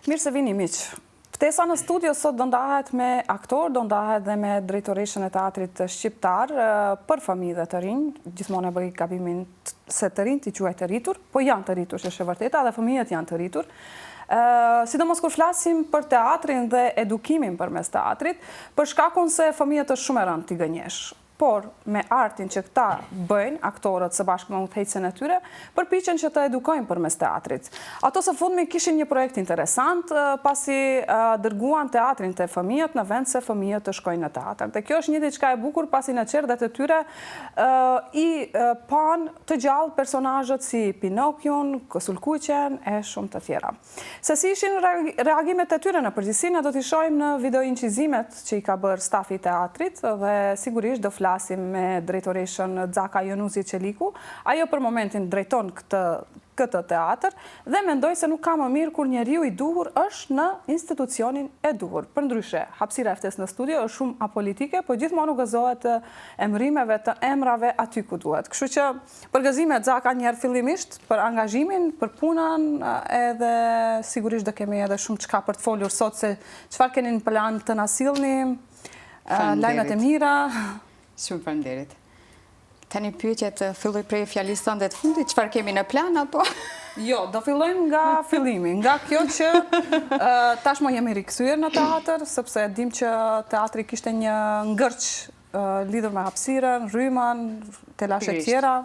Mirë se vini miq. Ftesa në studio sot do ndahet me aktor, do ndahet dhe me drejtoreshën e teatrit shqiptar për familje të rinj. Gjithmonë e bëj gabimin se të rinj t'i quaj të rritur, po janë të rritur, është e vërteta, dhe fëmijët janë të rritur. Sidomos kur flasim për teatrin dhe edukimin përmes teatrit, për shkakun se fëmijët është shumë e rëndë t'i gënjesh. Por me artin që këta bëjnë, aktorët së bashku me udhëheqësin e tyre, përpiqen që të edukojnë përmes teatrit. Ato së fundmi kishin një projekt interesant, pasi dërguan teatrin të fëmijët në vend se fëmijët të shkojnë në teatr. Dhe kjo është një diçka e bukur, pasi në qerdhet e tyre i pan të gjallë personazhet si Pinokjon, Sulkuqen e shumë të tjera. Se si ishin reagimet e tyre në përgjithësi, ne do t'i shohim në video incizimet që i ka bërë stafi i teatrit dhe sigurisht do flasim me drejtoreshën Zaka Jonuzi Qeliku. Ajo për momentin drejton këtë teatr dhe mendoj se nuk ka më mirë kur njeriu i duhur është në institucionin e duhur. Përndryshe, hapësira e ftesë në studio është shumë apolitike, po gjithmonë u gëzohet të emrimeve të emrave aty ku duhet. Kështu që përgëzimet Zaka njerë fillimisht për angazhimin, për punën, edhe sigurisht do kemi edhe shumë çka për të folur sot se çfarë keni në plan të na sillni, lajmet e mira. Shumë faleminderit. Tani pyetjet filloj prej fjalisë tënde të fundit, çfarë kemi në plan apo? Jo, do fillojmë nga fillimi, nga kjo që tashmë jemi rikthyer në teatr, sepse dim që teatri kishte një ngërç lidhur me hapësirën, rryman, telashe tjera,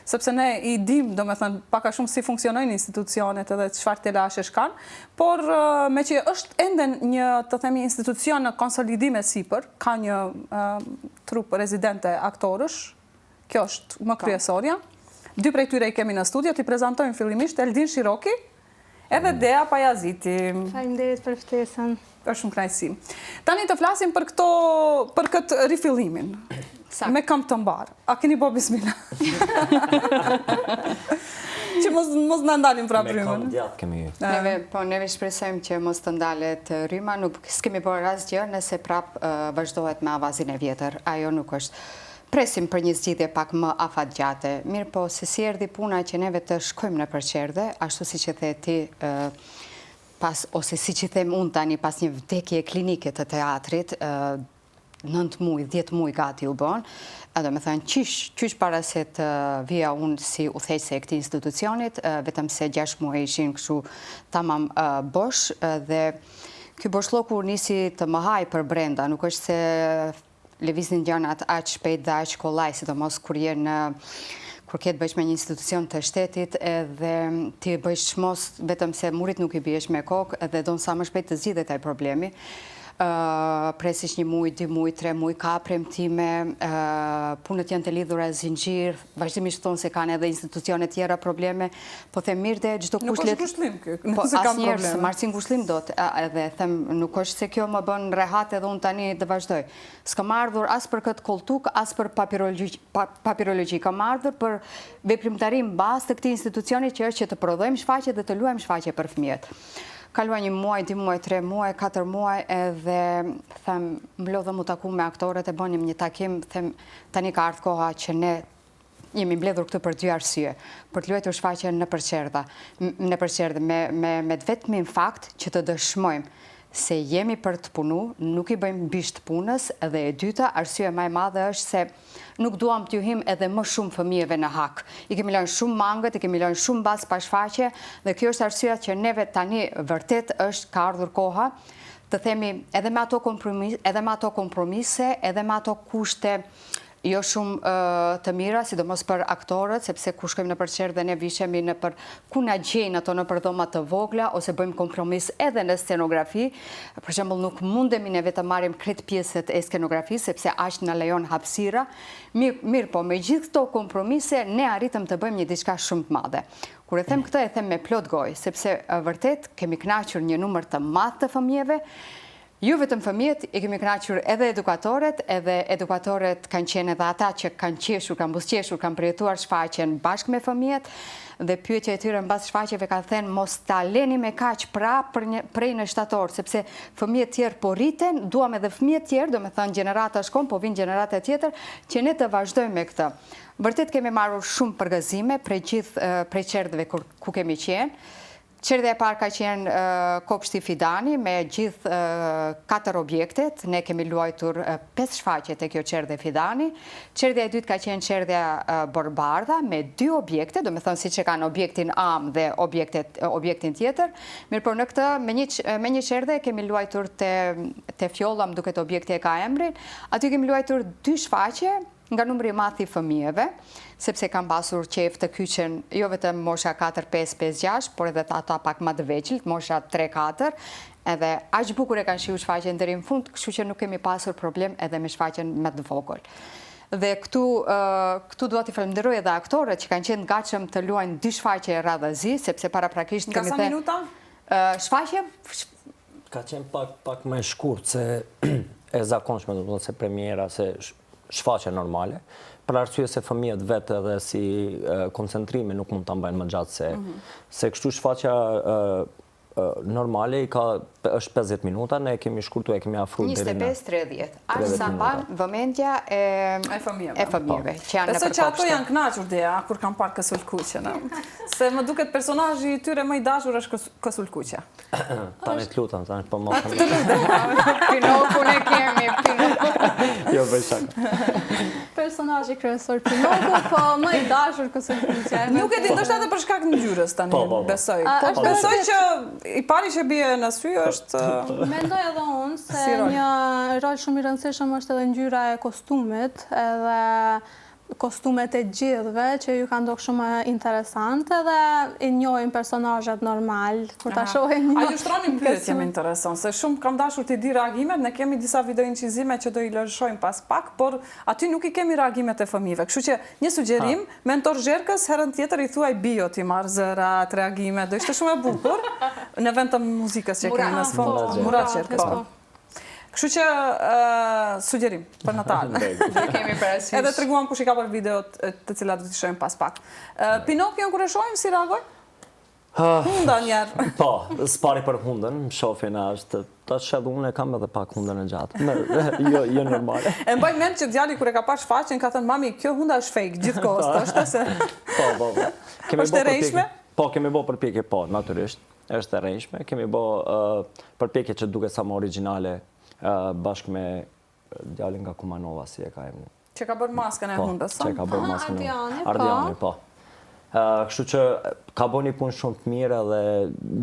sepse ne i dim, do me thënë, paka shumë si funksionojnë institucionet edhe çfarë telashesh kanë, por me që është ende një, të themi, institucion në konsolidime sipër, ka një trup rezidente aktorësh, kjo është më kryesorja. Dy prej tyre i kemi në studio, t'i prezantojmë fillimisht Eldin Shiroki edhe Dea Pajaziti. Faleminderit për ftesën. Është shumë kënaqësi. Tani të flasim për këtë rifillimin. Me këmbë të mbarë. A keni bo bismillah? Që mos në ndalim prapë rrymën. Me këmbë djatë kemi. Neve shpresojmë që mos të ndalet rryma, nuk s'kemi bërë asgjë nëse prapë vazhdohet me avazin e vjetër. Ajo nuk është. Presim për një zgjidhje pak më afatgjate. Mirë po, se si erdhi puna që neve të shkojmë në përqerdhe, ashtu si që the ti, ose si që them unë tani pas një vdekje klinike të teatrit, 9 muaj, 10 muaj gati u bon, edhe me thënë qysh para se të vija unë si udhëheqëse e këtij institucionit, vetëm se 6 muaj ishin kështu tamam bosh, dhe ky boshllëku nisi të më haj për brenda, nuk është se lëviznin gjanat aq shpejt dhe aq kollaj, sidomos kur ketë bëjsh me një institucion të shtetit edhe ti bëjsh mos vetëm se murit nuk i biesh me kokë edhe do në sa më shpejt të zgjidhet ai problemi. Presish 1 muaj, 2 muaj, 3 muaj, ka premtime, punët janë të lidhura zinxhir, vazhdimisht thonë se kanë edhe institucione tjera probleme, po them mirë dhe çdo kush Nuk është ngushëllim kjo, po nëse kam asnjëherë probleme. s'e marr si ngushëllim dot, edhe them nuk është se kjo më bën rehat edhe unë tani të vazhdoj. S'kam ardhur as për këtë koltuk, as për papirologji, kam ardhur për veprimtari mbas të këtij institucioni që është që të prodhojmë shfaqje dhe të luajmë shfaqje për fëmijët. Kalua 1 muaj, 2 muaj, 3 muaj, 4 muaj, edhe them, mblodhëm u taku me aktorët, e bënim një takim, them, tani ka ardhur koha që ne jemi mbledhur këtë për 2 arsye, për të luajtur shfaqjen në përqerdhe, me vetmin fakt që të dëshmojmë se jemi për të punu, nuk i bëjmë bisht punës, edhe e dyta, arsye më e madhe është se nuk duam t'ju him edhe më shumë fëmijëve në hak. I kemi lënë shumë mangët, i kemi lënë shumë bas pa shfaqje, dhe kjo është arsyeja që neve tani vërtet është ka ardhur koha të themi edhe me ato kompromise, edhe me ato kushte jo shumë të mira, sidomos për aktorët, sepse ku shkojmë në përqerdhe ne vishemi në për ku na gjejnë ato në përdhoma të vogla, ose bëjmë kompromis edhe në scenografi. Për shembull, nuk mundemi neve të marrim krejt pjesët e skenografisë, sepse aq na lejon hapësira. Mirë po, me gjithë këto kompromise, ne arritëm të bëjmë një diçka shumë të madhe. Kur e them këtë, e them me plot gojë, sepse vërtet kemi kënaqur një numër të madh të fëmijëve. Ju vetëm fëmijët, i kemi kënaqur edhe edukatorët kanë qenë edhe ata që kanë qeshur, kanë buzëqeshur, kanë përjetuar shfaqjen bashkë me fëmijët, dhe pyetja e tyre mbas shfaqjeve ka thënë mos ta leni me kaq prej në shtator, sepse fëmijët tjerë po rriten, duam edhe fëmijët tjerë, do me thënë gjenerata shkon, po vinë gjenerata tjetër, që ne të vazhdojmë me këtë. Vërtet kemi marrur shumë përgëzime prej qerdheve ku kemi qenë. Çerdhja e parë ka qenë kopshti Fidani me gjithë 4 objektet. Ne kemi luajtur 5 shfaqje te kjo çerdhe Fidani. Çerdhja e dytë ka qenë çerdhja Borbardha me 2 objekte, do me thënë siç e kanë objektin AM dhe objektin tjetër. Mirë, por në këtë me një çerdhe kemi luajtur te Fjolla, më duket objekti e ka emrin. Aty kemi luajtur 2 shfaqje nga numri i madh i fëmijëve, sepse kanë pasur qejf të kyçen jo vetëm mosha 4, 5, 5, 6, por edhe ata pak më të vegjëlt, mosha 3, 4, edhe aq bukur e kanë shiu shfaqjen deri në fund, kështu që nuk kemi pasur problem edhe me shfaqjen më të vogël. Dhe këtu dua t'i falenderoj edhe aktorët që kanë qenë gatshëm të luajnë 2 shfaqje radhazi, sepse paraprakisht kemi Nga sa minuta? Shfaqje Ka qenë pak më shkurt se e zakonshme, do të thotë se premiera, se shfaqje normale, për arsye se fëmijët vetë edhe si koncentrimi nuk mund ta mbajnë më gjatë se kështu shfaqja normale është 50 minuta, ne kemi shkurtuar, kemi afruar deri në 25-30. Aq sa mban vëmendja e fëmijëve. Besoj që ato janë kënaqur dia kur kanë parë Kësulkuqen. Se më duket personazhi i tyre më i dashur është Kësulkuqja. Tani të lutem, tani po më Pinokun e kemi, Pinokun. Jo, bëj shaka. Personazhi kryesor Pinoku, po më i dashur Kësulkuqja. Nuk e di, ndoshta edhe për shkak të ngjyrës tani, besoj. Po është besoj që i pari që bie në sy është Mendoj edhe unë se Si rol? një rol shumë i rëndësishëm është edhe ngjyra e kostumit, edhe kostumet e gjithëve që ju kanë ndodhur shumë interesante dhe i njohin personazhet normal kur ta shohin. A ju shtronin pyetje më intereson, se shumë kam dashur t'i di reagimet, ne kemi disa video incizime që do i lëshojmë pas pak, por aty nuk i kemi reagimet e fëmijëve. Kështu që një sugjerim, mentor Zherkës herën tjetër i thuaj bio ti marr zërat, reagimet, do ishte shumë e bukur në vend të muzikës që kemi në sfond. Murat Zherkës. Kështu që sugjerim për Natal. Kemi parasysh. Edhe treguam kush i ka bërë videot të cilat do t'i shohim pas pak. Pinokion kur e shohim si reagoj? Hunda njerë. Po, s'pari për hundën, më shofin është, ta shedh unë e kam edhe pak hundën e gjatë. Jo normale. E mbaj mend që djali kur e ka parë shfaqjen ka thënë mami, kjo hunda është fake gjithkohës, thoshte se. Po. Është e rrejshme? Po, kemi bë përpjekje, po, natyrisht. Është e rrejshme. Kemi bë përpjekje që duket sa më origjinale bashkë me djalin nga Kumanova, si e ka emrin. Që ka bërë maskën e hundës, që ka bërë maskën e Ardiani, po. Kështu që ka bërë një punë shumë të mirë dhe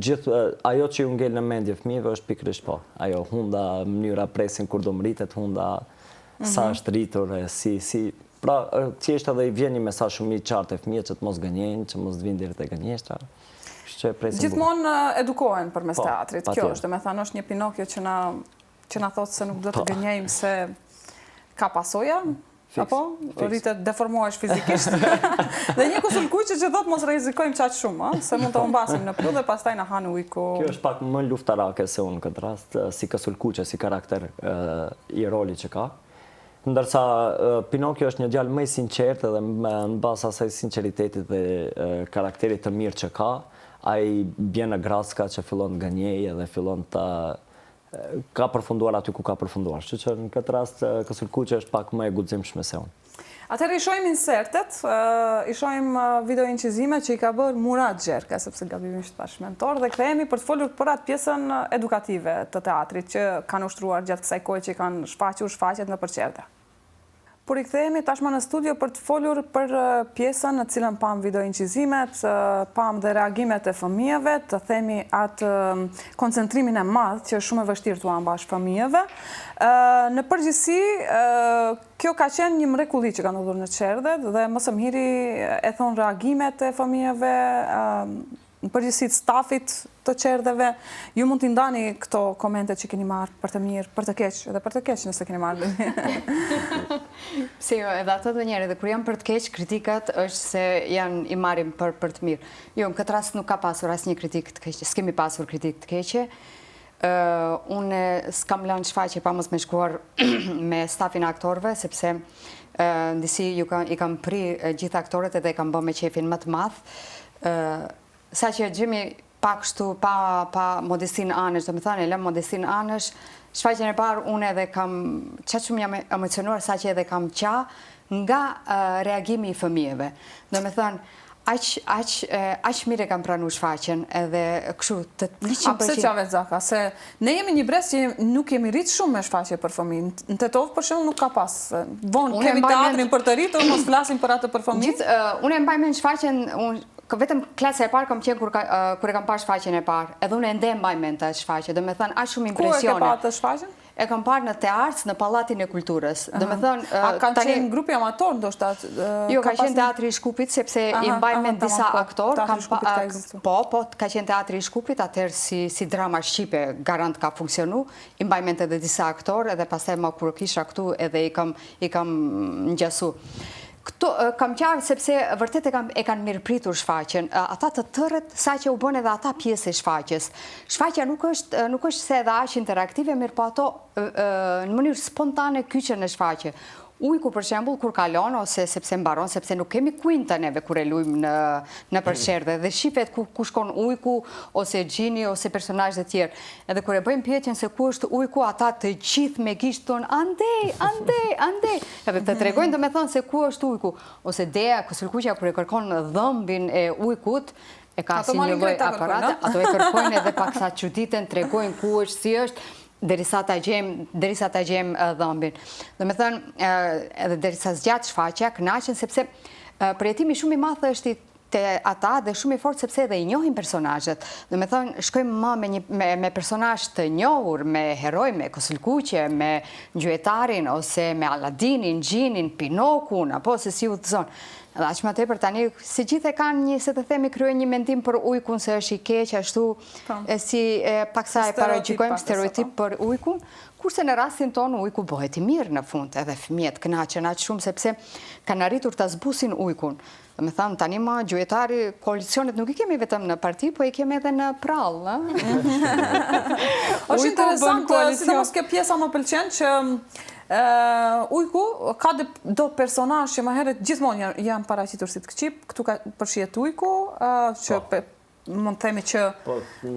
gjithë ajo që ju ngel në mendje fëmijëve është pikërisht po. Ajo hunda, mënyra presin kur do mritet hunda, sa është rritur, si pra thjesht edhe i vjen një mesazh shumë i qartë e fëmijëve që të mos gënjejnë, që mos vinë deri te gënjeshtra. Gjithmonë edukohen përmes teatrit. Kjo patjetër. është, me thënë, është një Pinokjo që na thotë se nuk do të gënjejmë se ka pasoja, apo rritet deformohesh fizikisht. Dhe një Kësulkuqe që thotë mos rrezikojmë çaq shumë, se mund të humbasim në pluh dhe pastaj na han ujku. Kjo është pak më luftarake se unë këtë rast, si Kësulkuqe, si karakter i rolit që ka. Ndërsa Pinokjo është një djalë më i sinqert dhe në bazë asaj sinqeritetit dhe karakterit të mirë që ka, ai bjen në graska që fillon të gënjejë dhe fillon të ka përfunduar aty ku ka përfunduar. Kështu që në këtë rast Kësulkuqe është pak më e guximshme se unë. Atëherë i shohim insertet, i shohim video incizime që i ka bërë Murat Zherka, sepse gabimisht pash mentor, dhe kthehemi për të folur për atë pjesën edukative të teatrit që kanë ushtruar gjatë kësaj kohe që kanë shfaqur shfaqjet në përqerdhe. Por i kthehemi tashmë në studio për të folur për pjesën në cilën pam video incizimet, pam dhe reagimet e fëmijëve, të themi atë koncentrimin e madh që është shumë e vështirë t'u ambash fëmijëve. Në përgjithësi, kjo ka qenë një mrekulli që ka ndodhur në çerdhe dhe më së miri e thon reagimet e fëmijëve, në përgjithësi të stafit të çerdheve. Ju mund t'i ndani këto komente që keni marrë për të mirë, për të keq, edhe për të keq nëse keni marrë. Se jo, edhe ato të njerë, edhe kur janë për të keq, kritikat është se i marrim për të mirë. Jo, në këtë rast nuk ka pasur asnjë kritik të keqe, s'kemi pasur kritik të keqe. Unë s'kam lënë shfaqje pa mos me shkuar me stafin e aktorëve, sepse ndisi i kam pri gjithë aktorët edhe i kam bë me qefin më të madh. Sa që gjemi pak kështu pa modestin anësh, do me thënë, e lëm modestin anësh, shfaqjen e parë unë edhe kam, qatë shumë jam emocionuar sa që edhe kam qa nga reagimi i fëmijëve. Do me thënë, aq mirë e kam pranu shfaqen edhe kështu të A pse qave Zaka? Se ne jemi një brez që nuk jemi rritë shumë me shfaqje për fëmijë. Në Tetov për shembull nuk ka pas. Vonë kemi teatrin për të rritur, mos flasim për atë për fëmijë. Unë e mbaj mend shfaqjen, vetëm klasa e parë kam qenë kur e kam parë shfaqjen e parë, edhe unë ende mbaj mend atë shfaqje. Do të thënë aq shumë impresione. Ku e ke parë atë shfaqjen? E kam parë në Tearc, në Pallatin e Kulturës. Do të thënë, a kanë qenë grupi amator ndoshta? Jo, ka qenë Teatri i Shkupit sepse i mbaj mend disa aktor, po, ka qenë Teatri i Shkupit, atëherë si drama shqipe garant ka funksionu, i mbaj mend edhe disa aktor, edhe pastaj më kur kisha këtu edhe i kam ngjasu. Këto kam qarë sepse vërtet e kanë mirëpritur shfaqjen. Ata të tërët sa që u bën edhe ata pjesë e shfaqjes. Shfaqja nuk është se edhe aq interaktive, mirë po ato në mënyrë spontane kyçen në shfaqje. Ujku për shembull kur kalon ose sepse mbaron, sepse nuk kemi kuinta neve kur e luajmë në përsherdhe dhe shifet ku shkon ujku ose gjini ose personazhe të tjerë. Edhe kur e bëjmë pyetjen se ku është ujku, ata të gjithë me gisht tonë andej. Edhe të tregojnë domethënë se ku është ujku ose Dea Kosulkuqja kur e kërkon dhëmbin e ujkut, e ka si një lloj aparate, ato e kërkojnë edhe paksa çuditën, tregojnë ku është, si është. Derisa ta gjejmë dhëmbin. Do me thënë, edhe derisa zgjat shfaqja, kënaqen sepse përjetimi shumë i madh është te ata dhe shumë i fortë sepse edhe i njohin personazhet. Do me thënë, shkojmë me personazh të njohur, me heroj, me Kosulkuqe, me Ngjyetarin ose me Aladinin, Gjinin, Pinokun, apo se si udhëzon. Edhe aq më tepër tani si gjithë e kanë një, se të themi, kryejnë një mendim për ujkun se është i keq, ashtu si paksa e paragjykojmë stereotip për ujkun, kurse në rastin tonë ujku bëhet i mirë në fund, edhe fëmijët kënaqen aq shumë sepse kanë arritur ta zbusin ujkun. Do me thënë, tani më Gjuetari, koalicionet nuk i kemi vetëm në parti, po i kemi edhe në prallë. Është interesant, sidomos kjo pjesa më pëlqen që ujku ka do personazh që më herët gjithmonë janë paraqitur si të këqip, këtu ka përshihet ujku, që mund të themi që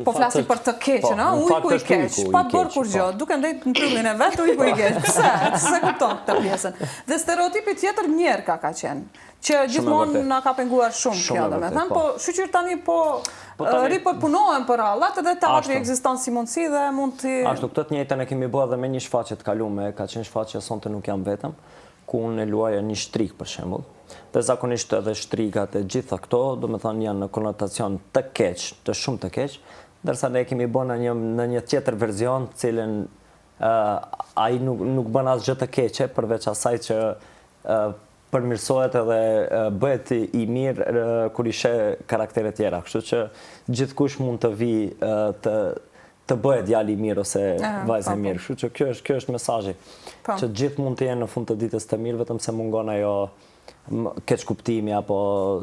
po flasim për të keqën, ujku i keq, pa të bërë kur gjë, duke ndejt në kryllin e vetë ujku i keq. Pse kupton këtë pjesën? Dhe stereotipi tjetër njerë ka qenë, që gjithmonë na ka penguar shumë kjo, domethënë, po shqyr tani po ripërpunohen për hallat edhe teatri ekziston si mundësi dhe mund të... Ashtu, këtë të njëjtën e kemi bërë dhe me një shfaqje të kalume, ka qenë shfaqje sonte nuk jam vetëm, ku unë e luaja një shtrik për shembull. Dhe zakonisht edhe shtrikat e gjitha këto, do me thënë, janë në konotacion të keq, të shumë të keq, ndërsa ne kemi bërë në një tjetër verzion, cilën ai nuk bën asgjë të keqe, përveç asaj që përmirësohet edhe bëhet i mirë kur i sheh karaktere tjera. Kështu që gjithkush mund të vi të bëhet djali i mirë ose vajza e mirë. Kështu që kjo është mesazhi. Që gjithë mund të jenë në fund të ditës të mirë, vetëm se mungon ajo keq kuptimi apo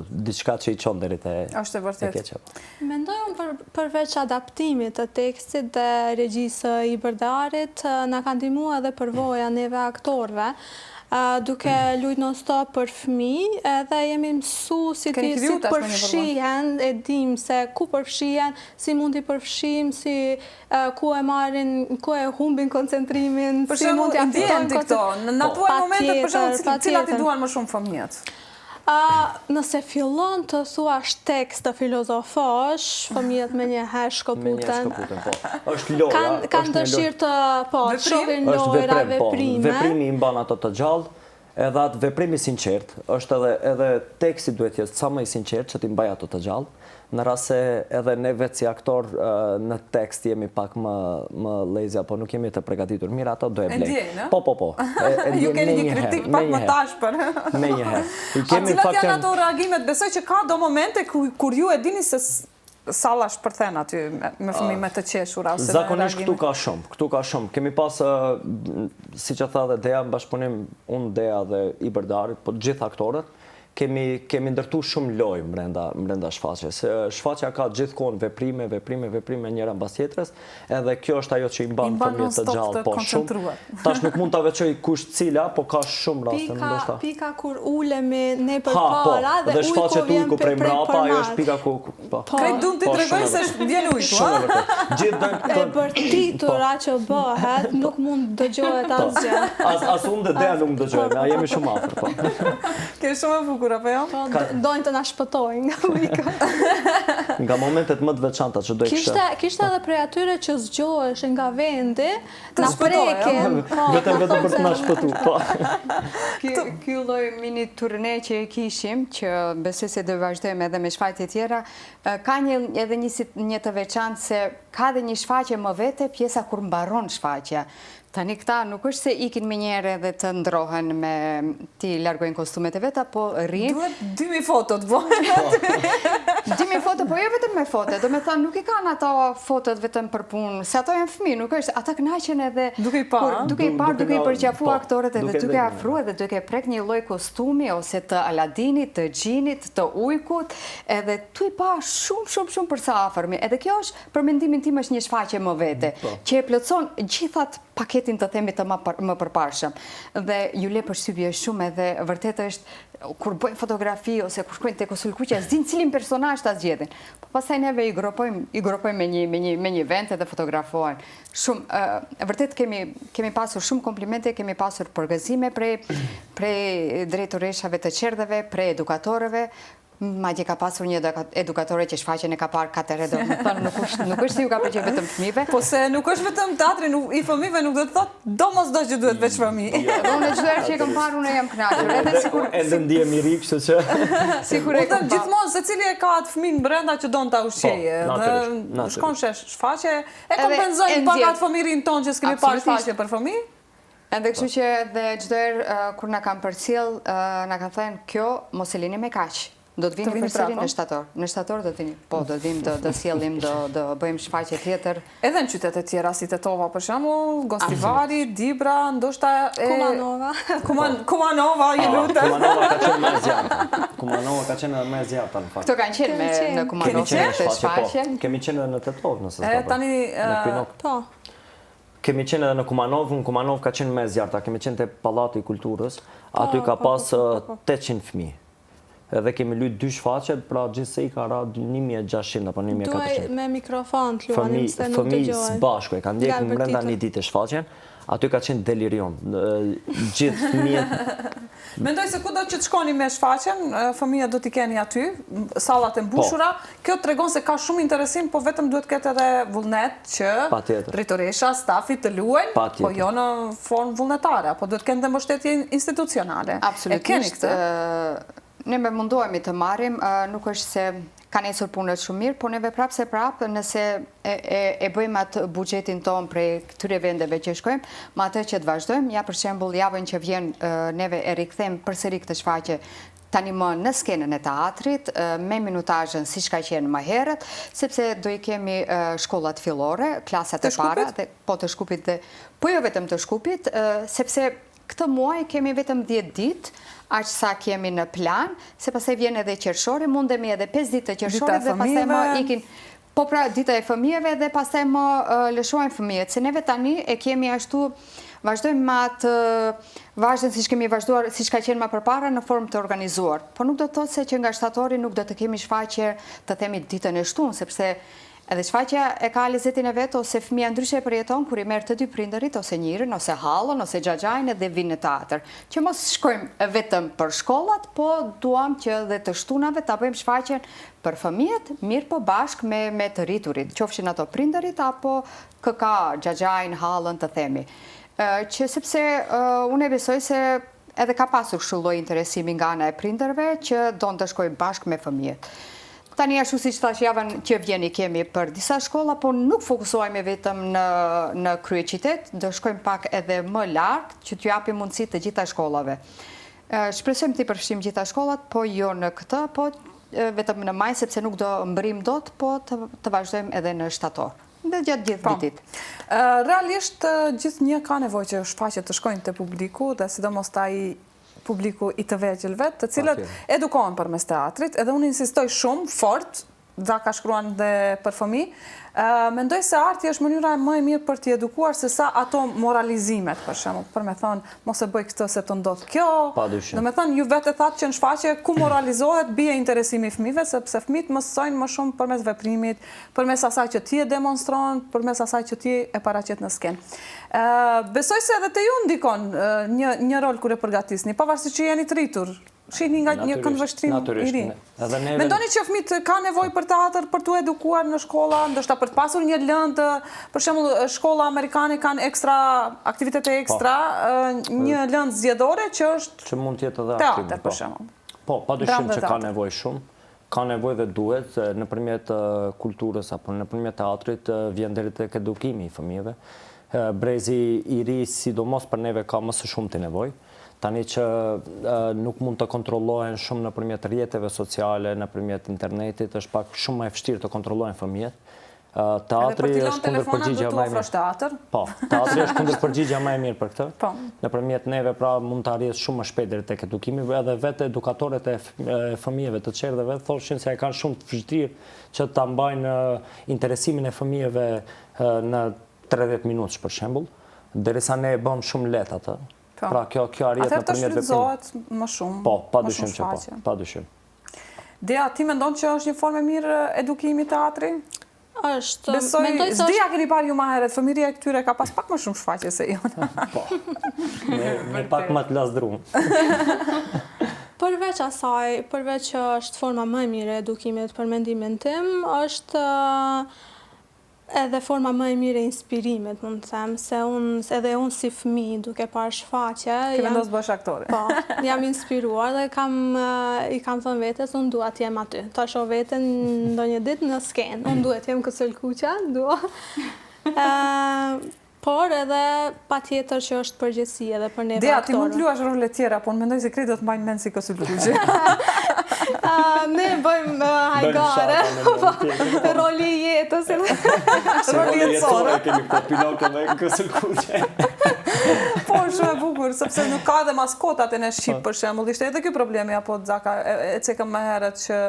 diçka që i çon deri te Është e vërtetë. Mendoj unë përveç adaptimit të tekstit dhe regjisë i Bërdarit, na ka ndihmuar edhe përvoja neve aktorëve, duke luajtur non-stop për fëmijë, edhe jemi mësuar si përfshihen, e dim se ku përfshihen, si mund t'i përfshijmë, si ku e marrin, ku e humbin koncentrimin, si mund t'ia ndjejnë këto. Në ato momente për shembull, cilat i duan më shumë fëmijët? Nëse fillon të thuash tekst të filozofosh, fëmijët me një herë shkëputen. Është loja. Kanë dëshirë të shohin lojra, veprime. Veprimi i mban ato të gjallë, edhe atë veprimi sinqert, është edhe teksti duhet jetë sa më i sinqert që t'i mbaj ato të gjallë. Në rast se edhe ne vetë si aktor në tekst jemi pak më lazy apo nuk jemi të përgatitur mirë, ato do e blej. Po. Ju keni një kritik pak më tashpër. Me një herë. A cilat janë ato reagimet? Besoj që ka do momente kur ju e dini se salla shpërthen aty me fëmijë me të qeshura ose zakonisht këtu ka shumë. Kemi pas, siç e tha dhe Dea, në bashkëpunim unë, Dea dhe i Bërdarit, po gjithë aktorët, kemi ndërtu shumë lojë brenda shfaqjes. Shfaqja ka gjithkohon veprime njëra mbas tjetrës, edhe kjo është ajo që i mban fëmijët të gjallë po shumë. Tash nuk mund ta veçoj kush cila, po ka shumë raste ndoshta. Pika kur ulemi ne përpara dhe ujku shfaqet ujku prej mbrapa, ajo është pika ku krejt duan ti tregoj se vjen ujku, e bërtitura që bëhet, nuk mund dëgjohet asgjë. As unë dhe Dea nuk dëgjojmë, a jemi shumë afër, po. Ke shumë bukur, apo jo? Po, dojnë të na shpëtojnë nga ujka. Nga momentet më të veçanta që do i kishte. Kishte edhe prej atyre që zgjoheshin nga vendi, na shpëtoj, prekin. Vetëm për të na shpëtu, po. Ky lloj mini turne që e kishim, që besoj se do vazhdojmë edhe me shfaqje tjera, ka edhe një të veçantë se ka dhe një shfaqje më vete, pjesa kur mbaron shfaqja. Tani këta nuk është se ikin me njerë dhe të ndrohen me ti largojnë kostumet e veta, po rrinë. Duhet 2000 fotot, bojnë. 2000 foto, po jo vetëm me foto, do me thënë nuk i kanë ato fotot vetëm për punë, se ato janë fëmijë, nuk është, ata kënaqen edhe Duke i parë, duke i përqafu po, aktorët edhe duke afru edhe duke prek një lloj kostumi ose të Aladinit, të Gjinit, të Ujkut, edhe tu i pa shumë për sa afërmi. Edhe kjo është për mendimin tim është një shfaqje më vete, që e plotson gjithat paketin të themi të më përparshëm. Dhe ju le përshtypje shumë edhe vërtet është kur bëjmë fotografi ose kur shkojnë te Kosulkuqja, s'din cilin personazh ta zgjedhin. Po pastaj neve i grupojmë me një vend dhe fotografohen. Shumë vërtet kemi pasur shumë komplimente, kemi pasur përgëzime prej drejtoreshave të qerdheve, prej edukatorëve. Madje ka pasur një edukatore që shfaqjen e ka parë 4 herë, do të thonë nuk është se ju ka pëlqyer vetëm fëmijëve. Po se nuk është vetëm teatri i fëmijëve, nuk do të thotë domosdoshmë që duhet veç fëmijë. Unë çdo herë që e kam parë unë jam kënaqur, edhe sikur Ende ndiem i ri, kështu që sikur e kam Gjithmonë secili e ka atë fëmijën brenda që don ta ushqejë. Dhe shkon shesh shfaqje, e kompenzojnë pak atë fëmirin tonë që s'kemi parë shfaqje për fëmijë. Edhe kështu që dhe çdo herë kur na kanë përcjell, na kanë thënë kjo mos e lini me kaq. Do të vini përsëri në shtator. Në shtator do të vini. Po, do të vim, do sjellim, do bëjmë shfaqje tjetër. Edhe në qytete tjera si Tetova për shembull, Gostivari, Dibra, ndoshta Kumanova. Kumanova, ju lutem. Kumanova ka qenë më e zjarrt. Kumanova ka qenë më e zjarrta në fakt. Këto kanë qenë në Kumanova të shfaqje. Kemi qenë edhe në Tetovë, nëse s'ka. Tani Po. Kemi qenë edhe në Kumanov ka qenë më e zjarrta. Kemi qenë te Pallati i Kulturës, aty ka pas 800 fëmijë. Edhe kemi luajtur 2 shfaqje, pra gjithsej ka ra 1600 apo 1400. Duaj me mikrofon të luanim se nuk Fëmijë dëgjohen. së bashku e kanë ndjekur brenda një dite shfaqjen. Aty ka qenë delirium. Gjithë fëmijët. Mendoj se kudo që të shkoni me shfaqjen, fëmijët do t'i keni aty, sallat e mbushura. Kjo tregon se ka shumë interesim, po vetëm duhet ketë edhe vullnet që drejtoresha, stafi të luajnë, po jo në formë vullnetare, apo duhet kenë dhe mbështetje institucionale. Absolutisht. Ne me mundohemi të marrim, nuk është se ka nesur punët shumë mirë, po neve prapë se prapë, nëse e bëjmë atë buxhetin tonë prej këtyre vendeve që shkojmë, ma atë që të vazhdojmë, ja për shembull javën që vjen neve e rikthejmë përsëri këtë shfaqje tani më në skenën e teatrit, me minutazhin siç ka qenë më herët, sepse do i kemi shkollat fillore, klasat e para, po të Shkupit dhe po jo vetëm të Shkupit, sepse këtë muaj kemi vetëm 10 ditë, aq sa kemi në plan, se pastaj vjen edhe qershori, mundemi edhe 5 ditë të qershorit dhe pastaj më ikin. Po pra, dita e fëmijëve dhe pastaj më lëshojnë fëmijët, se neve tani e kemi ashtu, vazhdojmë me atë vazhdën siç kemi vazhduar, siç ka qenë më përpara në formë të organizuar. Po nuk do të thotë se që nga shtatori nuk do të kemi shfaqje të themi ditën e shtunë, sepse edhe shfaqja e ka lezetin e vetë, ose fëmija ndryshe e përjeton kur i merr të dy prindërit, ose njërin, ose hallën, ose xhaxhain dhe vinë në teatr. Që mos shkojmë vetëm për shkollat, po duam që dhe të shtunave ta bëjmë shfaqjen për fëmijët, mirë po bashkë me të rriturit, qofshin ato prindërit apo këka xhaxhain, hallën të themi. Që sepse unë e besoj se edhe ka pasur kështu lloj interesimi nga ana e prindërve që don të shkojë bashkë me fëmijët. Tani ashtu siç thash javën që vjen i kemi për disa shkolla, po nuk fokusohemi vetëm në kryeqytet, do shkojmë pak edhe më lart që t'ju japim mundësi të gjitha shkollave. Shpresojmë të përfshijmë gjitha shkollat, po jo në këtë, po vetëm në maj, sepse nuk do mbrim dot, po të vazhdojmë edhe në shtator. Dhe gjatë gjithë vitit. Realisht gjithnjë ka nevojë që shfaqjet të shkojnë te publiku dhe sidomos ai publiku i të vegjëlve, të cilët edukohen përmes teatrit, edhe unë insistoj shumë fort, dha ka shkruan dhe për fëmijë, mendoj se arti është mënyra më e mirë për t'i edukuar se sa ato moralizimet, për shembull, për me thonë mos e bëj këtë se të ndodh kjo. Do me thonë ju vetë thatë që në shfaqje ku moralizohet bie interesimi i fëmijëve, sepse fëmijët mësojnë më shumë përmes veprimit, përmes asaj që ti e demonstron, përmes asaj që ti e paraqet në skenë. Besoj se edhe te ju ndikon një rol kur e përgatisni, pavarësisht që jeni të rritur. shihni nga një këndvështrim i ri. Mendoni që fëmijët ka nevojë për teatr për t'u edukuar në shkolla, ndoshta për të pasur një lëndë, për shembull shkolla amerikane kanë ekstra aktivitete ekstra, një lëndë zgjedhore që është që mund të jetë edhe aktiv. Teatr për shembull. Po, padyshim që ka nevojë shumë. Ka nevojë dhe duhet nëpërmjet kulturës apo nëpërmjet teatrit vjen deri tek edukimi i fëmijëve. Brezi i ri, sidomos për neve, ka më së shumti nevojë. Tani që nuk mund të kontrollohen shumë nëpërmjet rrjeteve sociale, nëpërmjet internetit, është pak shumë më e vështirë të kontrollohen fëmijët. Teatri është kundër përgjigja më e mirë. Po, teatri është kundër përgjigja më e mirë për këtë. Nëpërmjet neve pra mund të arrihet shumë më shpejt deri tek edukimi, edhe vetë edukatorët e fëmijëve të çerdheve thoshin se e kanë shumë të vështirë që ta mbajnë interesimin e fëmijëve në 30 minutë për shembull, derisa ne e bëm shumë lehtë atë. Pra kjo arrihet nëpërmjet veprimit. Atëherë të shfrytëzohet më shumë. Po, padyshim që po, padyshim. Dea, ti mendon që është një formë e mirë edukimi teatri? Është, besoj, s'dia keni parë ju ma herët, fëmijëria e këtyre ka pas pak më shumë shfaqje se jonë. Po, me pak më të lasdrum. Përveç asaj, përveç që është forma më e mirë e edukimit për mendimin tim, është edhe forma më e mirë e inspirimit, mund të them, se edhe unë si fëmijë duke parë shfaqje, ke vendosur bësh aktore. Po, jam inspiruar dhe i kam thënë vetes, unë dua të jem aty. Ta shoh veten ndonjë ditë në skenë. Unë duhet të jem Kësël Kuqa, dua. Por edhe patjetër që është përgjegjësi edhe për neve aktorë. Dea, ti mund të luash role tjera, po mendoj se krejt do të mbajnë mend si Kësël Kuqi. Ne bëjmë hajgare, roli i jetës. Roli jetësore. Kemi po Pinokjo me Kësël Kuqe. Po, shumë e bukur, sepse nuk ka dhe maskotat e në Shqipë, për shembull. Ishte edhe ky problemi, apo Zaka, e cekëm më herët që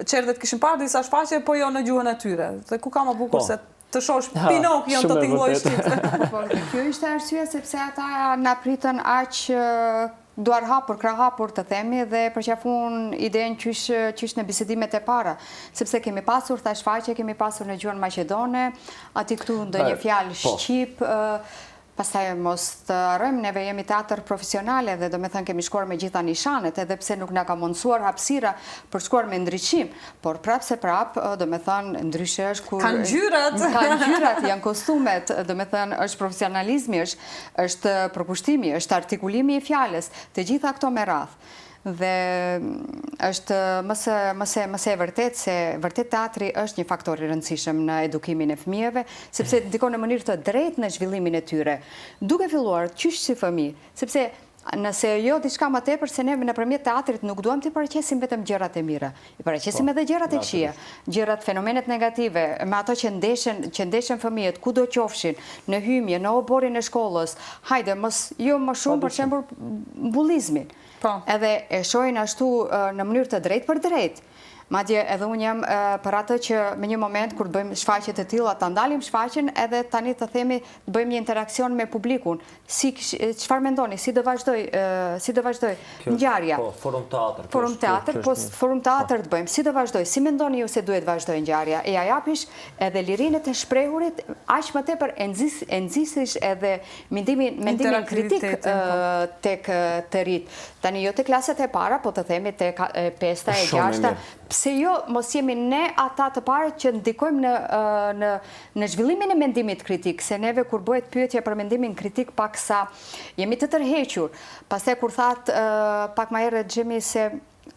qerdhet kishin parë disa shfaqje, po jo në gjuhën e tyre. Dhe ku ka më bukur se të shosh Pinokjon të tingëlloj shqiptë. Po, kjo ishte arsye sepse ata na pritën aq duar hapur, krah hapur të themi, dhe përqafun idenë qysh në bisedimet e para. Sepse kemi pasur tha shfaqje, kemi pasur në gjuhën maqedone, aty këtu ndonjë fjalë shqip. Pastaj mos të harrojmë, neve jemi teatr profesionale dhe do me thënë kemi shkuar me gjitha nishanet, edhe pse nuk na ka mundësuar hapësira për shkuar me ndryqim, por prap se prap, do me thënë, ndryshe është kur... Kanë gjyrat! Kanë gjyrat, janë kostumet, do me thënë, është profesionalizmi, është përkushtimi, është artikulimi i fjales, të gjitha këto me radh. Dhe është mëse e vërtet se vërtet teatri është një faktor i rëndësishëm në edukimin e fëmijëve, sepse ndikon në mënyrë të drejtë në zhvillimin e tyre. Duke filluar qysh si fëmijë, sepse nëse jo diçka më tepër se ne nëpërmjet teatrit nuk duam të paraqesim vetëm gjërat e mira. I paraqesim edhe gjërat e këqija, gjërat, fenomenet negative, me ato që ndeshen fëmijët, kudo qofshin, në hymje, në oborin e shkollës. Hajde, jo më shumë për shembull bullizmin. Edhe e shohin ashtu në mënyrë të drejtë për drejtë. Madje edhe unë jam për atë që me një moment kur bëjmë shfaqje të tilla ta ndalim shfaqjen edhe tani të themi të bëjmë një interakcion me publikun. Çfarë mendoni? Si do vazhdoj ngjarja? Po, forum teatr. Forum teatr të bëjmë. Si do vazhdoj? Si mendoni ju se duhet vazhdoj ngjarja? E ja japish edhe lirinë të shprehurit, aq më tepër e nxisish edhe mendimin kritik tek të rit. Tani jo te klaset e para, po të themi tek pesta e gjashta. Pse jo mos jemi ne ata të parë që ndikojmë në zhvillimin e mendimit kritik, se neve kur bëhet pyetje për mendimin kritik paksa jemi të tërhequr. Pastaj kur thatë pak më herët Xhemi se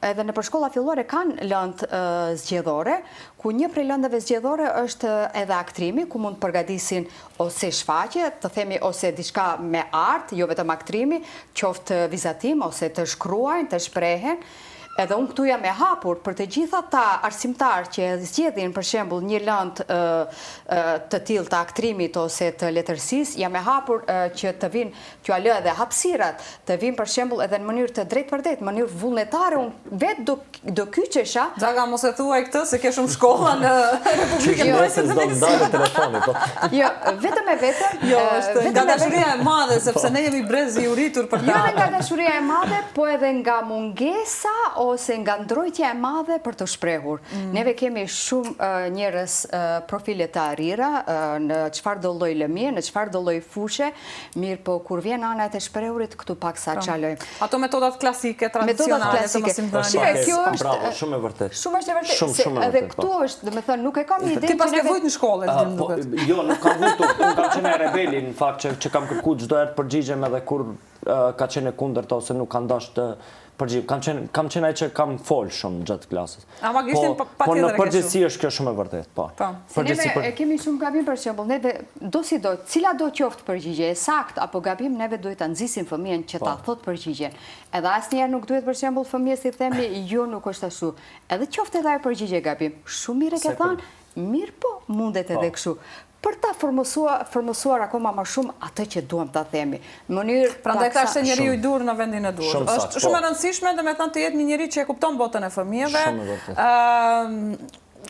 edhe në shkolla fillore kanë lëndë zgjedhore, ku një prej lëndëve zgjedhore është edhe aktrimi, ku mund të përgatisin ose shfaqje, të themi ose diçka me art, jo vetëm aktrimi, qoftë vizatim ose të shkruajnë, të shprehen. Edhe unë këtu jam e hapur për të gjitha ta arsimtar që zgjedhin për shembull një lëndë të tillë të aktrimit ose të letërsisë, jam e hapur që të vinë QAL edhe hapësirat, të vinë për shembull edhe në mënyrë të drejtë për drejtë, mënyrë vullnetare, unë vetë do kyçesha. Zaka mos e thuaj këtë se ke shumë shkolla në Republikën Jo, vetëm e vetëm. Jo, është nga dashuria e madhe, sepse ne jemi brez i uritur për ta. Jo nga dashuria e madhe, po edhe nga mungesa ose nga ndrojtja e madhe për të shprehur. Neve kemi shumë njerëz profile të arira, në çfarë do lloj lëmie, në çfarë do lloj fushë, mirë po kur vjen ana e shprehurit këtu pak sa çalojmë. Ato metodat klasike, tradicionale të mosimdhënies. Kjo është bravo, shumë e vërtet. Shumë është e vërtet. Shumë Edhe këtu është, domethënë, nuk e kam ide. Ti pas ke vujt në shkollë, ti më duket. Jo, nuk kam vujtur. Unë kam qenë rebeli, në fakt që kam kërkuar çdo herë të përgjigjem edhe kur ka qenë kundërt ose nuk kanë dashur të përgjigjem. Kam qenë ai që kam fol shumë gjatë klasës. Ama ishte patjetër. Po në përgjithësi është kjo shumë e vërtet, po. Neve e kemi shumë gabim për shembull, neve cila do qoftë përgjigje e saktë apo gabim, neve duhet ta nxisim fëmijën që ta thotë përgjigjen. Edhe asnjëherë nuk duhet për shembull fëmijës i themi jo nuk është ashtu. Edhe qoftë edhe ajo përgjigje gabim. Shumë mirë ke thënë, mirë po mundet edhe kështu. Për ta formosuar akoma më shumë atë që duam ta themi. Në mënyrë prandaj tash njeriu i dur në vendin e dur. Është shumë e rëndësishme domethënë të jetë një njerëz që e kupton botën e fëmijëve.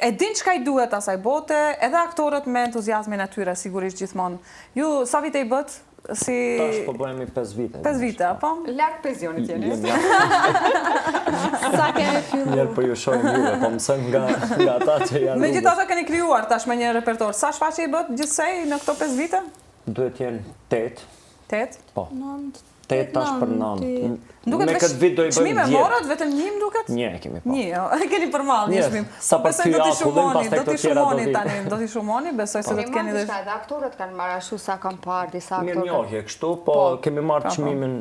E din çka i duhet asaj bote, edhe aktorët me entuziazmin e tyre sigurisht gjithmonë. Ju sa vite i bët? Si tash po bëhemi 5 vite. 5 vite, apo? Larg pensionit jeni. Sa kemi filluar? Mirë, po ju shohim juve, po mësojmë nga ata që janë. Megjithatë keni krijuar tash me një repertor. Sa shfaqje i bët gjithsej në këto 5 vite? Duhet jenë 8. 8? Po. 8 tash për 9. Me këtë vit do i bëjmë 10. Çmime morët vetëm një më duket? Një kemi pa. Një, keni përmall një çmim. Sa për ty akullin, pastaj këto tjera do vi. Tani, do t'i shumoni, besoj se do të keni dhe... Edhe aktorët kanë marrë ashtu sa kam parë disa aktorë. Mirë njohje kështu, po kemi marrë çmimin